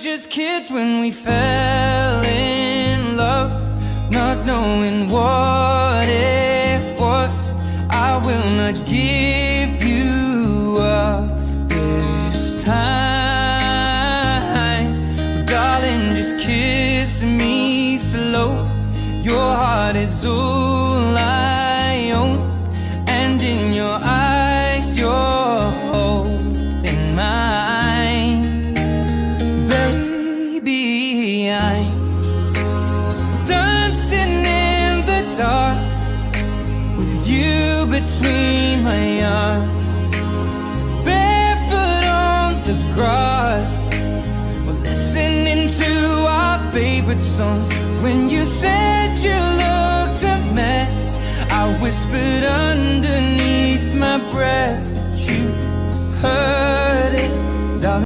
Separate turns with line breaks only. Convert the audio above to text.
just kids when we fell in love, not knowing what it was. I will not give you up this time, but darling, just kiss me slow. Your heart is all I own, and in your eyes you're holding mine. Baby, I'm dancing in the dark with you between my arms, barefoot on the grass. We're listening to our favorite song. When you said you looked a mess, I whispered underneath my breath that you heard it.